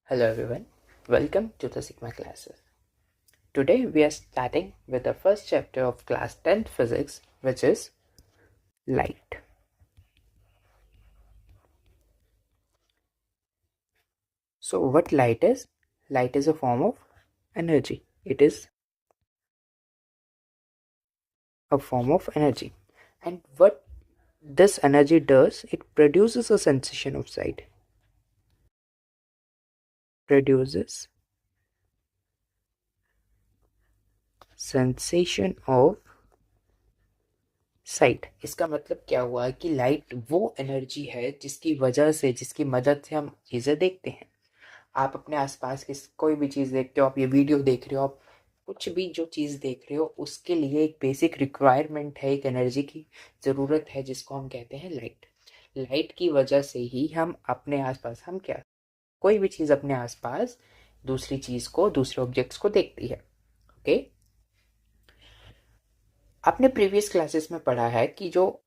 Hello everyone, welcome to the Sigma classes. Today we are starting with the first chapter of class 10th physics, which is light. So what light is? Light is a form of energy. It is a form of energy. And what this energy does, it produces a sensation of sight. Produces sensation of site. इसका मतलब क्या हुआ कि light वो energy है जिसकी वजह से, जिसकी मदद से हम चीज़ें देखते हैं। आप अपने आसपास की कोई भी चीज़ देखते हो, आप ये वीडियो देख रहे हो, आप कुछ भी जो चीज़ देख रहे हो, उसके लिए एक बेसिक रिक्वायरमेंट है, एक एनर्जी की ज़रूरत है, जिसको हम कहते हैं लाइट। लाइट की वजह से ही हम अपने आसपास, हम क्या, कोई भी चीज़ अपने आसपास दूसरी चीज़ को, दूसरे ऑब्जेक्ट्स को देखती है। ओके, आपने प्रीवियस क्लासेस में पढ़ा है कि जो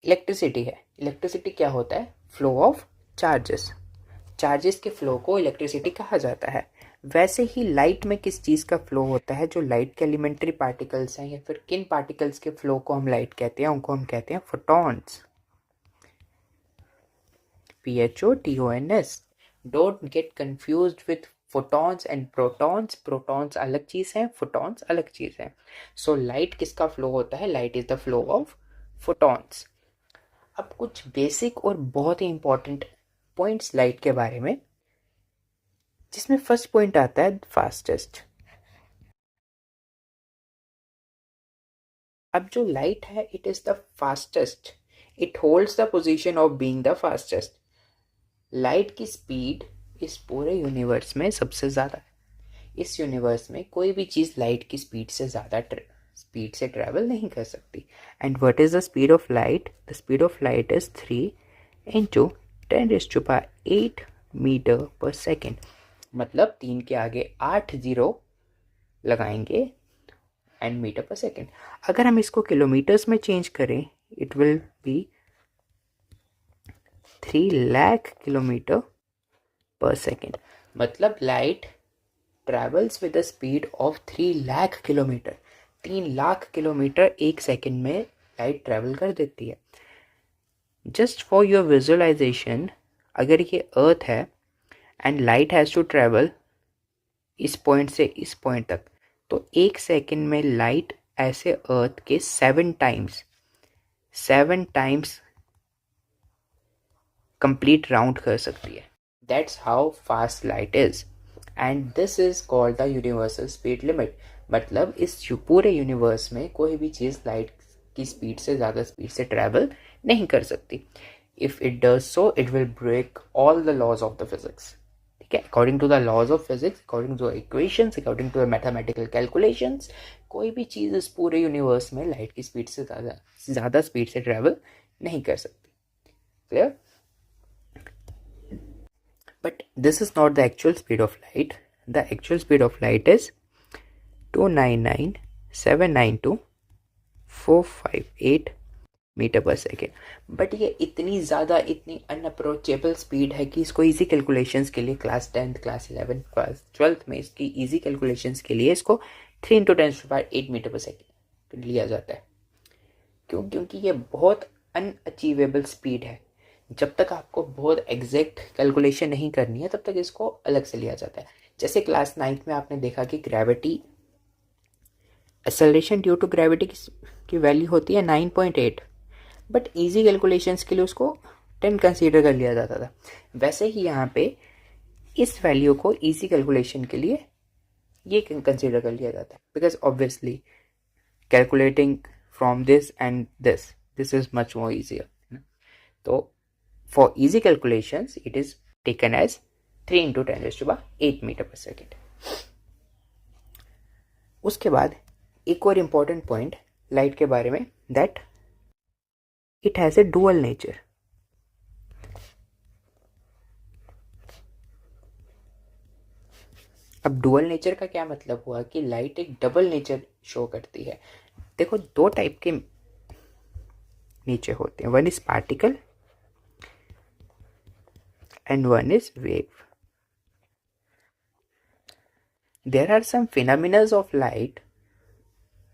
इलेक्ट्रिसिटी है, इलेक्ट्रिसिटी क्या होता है? Flow of charges. चार्जेस के फ्लो को इलेक्ट्रिसिटी कहा जाता है। वैसे ही लाइट में किस चीज़ का फ्लो होता है? जो लाइट के एलिमेंट्री पार्टिकल्स हैं, या फिर किन पार्टिकल्स के फ्लो को हम लाइट कहते हैं, उनको हम कहते हैं photons. PHOTONS। Don't get confused with photons and protons. Protons अलग चीज़ है, फोटॉन्स अलग चीज़ है। सो लाइट किसका फ्लो होता है? Light is the flow of photons. अब कुछ बेसिक और बहुत ही इंपॉर्टेंट पॉइंट्स लाइट के बारे में, जिसमें फर्स्ट पॉइंट आता है फास्टेस्ट। अब जो लाइट है, it is the fastest, it holds the position of being the fastest. Light की स्पीड इस पूरे यूनिवर्स में सबसे ज़्यादा है। इस यूनिवर्स में कोई भी चीज़ लाइट की स्पीड से ज़्यादा स्पीड से ट्रेवल नहीं कर सकती। And what is the speed of light? The speed of light is 3 into 10⁸ metre per second. मतलब 3 के आगे 8 जीरो लगाएंगे एंड मीटर पर सेकेंड। अगर हम इसको किलोमीटर्स में चेंज करें, it will be 3 lakh kilometre per second. मतलब light travels with the speed of 3 lakh kilometre. 3 lakh kilometre एक सेकेंड में लाइट ट्रेवल कर देती है। जस्ट फॉर योर विजुअलाइजेशन, अगर ये अर्थ है and light has to travel इस पॉइंट से इस पॉइंट तक, तो एक सेकेंड में लाइट ऐसे अर्थ के 7 टाइम्स कंप्लीट राउंड कर सकती है। That's how fast light is, and this is called the universal speed limit. मतलब इस पूरे यूनिवर्स में कोई भी चीज़ लाइट की स्पीड से ज़्यादा स्पीड से ट्रैवल नहीं कर सकती। If it does so, it will break all the laws of the physics. ठीक है, according to the laws of physics, according to equations, according to mathematical calculations, कोई भी चीज़ इस पूरे यूनिवर्स में लाइट की स्पीड से ज़्यादा स्पीड से ट्रैवल नहीं कर सकती। Clear? But this is not the actual speed of light. The actual speed of light is 299,792,458 metre per second. But ये इतनी ज़्यादा, इतनी अनअप्रोचेबल स्पीड है कि इसको इजी कैलकुलेशंस के लिए class 10th, class 11th, class 12th में इसकी इजी कैलकुलेशंस के लिए इसको 3 × 10⁸ मीटर पर सेकेंड लिया जाता है। क्यों? क्योंकि ये बहुत अनअचीवेबल स्पीड है। जब तक आपको बहुत एग्जैक्ट कैलकुलेशन नहीं करनी है, तब तक इसको अलग से लिया जाता है। जैसे क्लास 9th में आपने देखा कि gravity, acceleration due to gravity की वैल्यू होती है 9.8, बट इजी कैलकुलेशंस के लिए उसको 10 कंसीडर कर लिया जाता था। वैसे ही यहाँ पे इस वैल्यू को इजी कैलकुलेशन के लिए ये कंसीडर कर लिया जाता है, because obviously calculating from this and this is much more easier. तो for easy calculations it is taken as 3 × 10⁸ metre per second. उसके बाद एक और इम्पॉर्टेंट पॉइंट लाइट के बारे में, that it has A dual nature. अब डुअल नेचर का क्या मतलब हुआ कि लाइट एक डबल नेचर शो करती है। देखो, 2 टाइप के नेचर होते हैं, one is particle and one is wave. There are some phenomena of light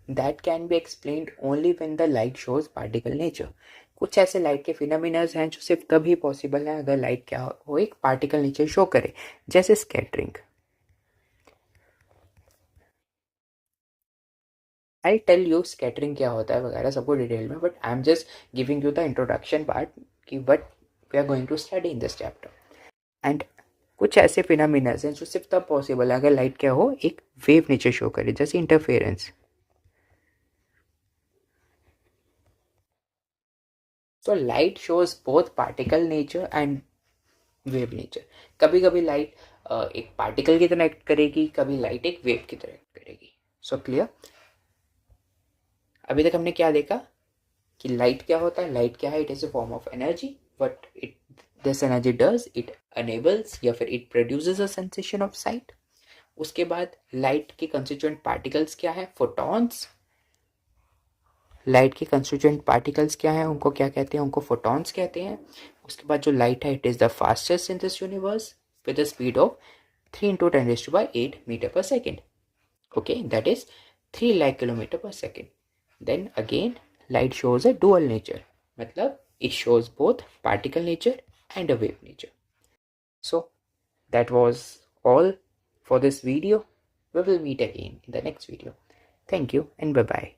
that can be explained only when the light shows particle nature. कुछ ऐसे लाइट के फिनोमिनाज हैं जो सिर्फ तभी पॉसिबल है अगर लाइट क्या हो, एक पार्टिकल नेचर शो करे, जैसे scattering. I tell you scattering क्या होता है वगैरह सबको डिटेल में, but I am just giving you the introduction part कि what we are going to study in this chapter. And कुछ ऐसे फिनोमिनाज हैं जो सिर्फ तब पॉसिबल है अगर लाइट क्या हो, एक वेव नेचर शो करे, जैसे interference. So light shows both particle nature and wave nature. कभी कभी लाइट एक पार्टिकल की तरह एक्ट करेगी, कभी लाइट एक वेव की तरह एक्ट करेगी. So clear. अभी तक हमने क्या देखा कि लाइट क्या होता है. लाइट क्या है? It is a form of energy. What it this energy does, it enables या फिर it produces a sensation of site. उसके बाद लाइट के कंस्टिट्यूएंट पार्टिकल्स क्या है? फोटॉन्स. लाइट के कंस्टिट्यूएंट पार्टिकल्स क्या हैं, उनको क्या कहते हैं? उनको फोटॉन्स कहते हैं. उसके बाद जो लाइट है, it is the fastest in this universe with the speed of 3 × 10⁸ metre per second. Okay, that is 3 lakh kilometre per second. Then again light shows a dual nature, मतलब it shows both particle nature and a wave nature. So that was all for this video. We will meet again in the next video. Thank you and bye bye.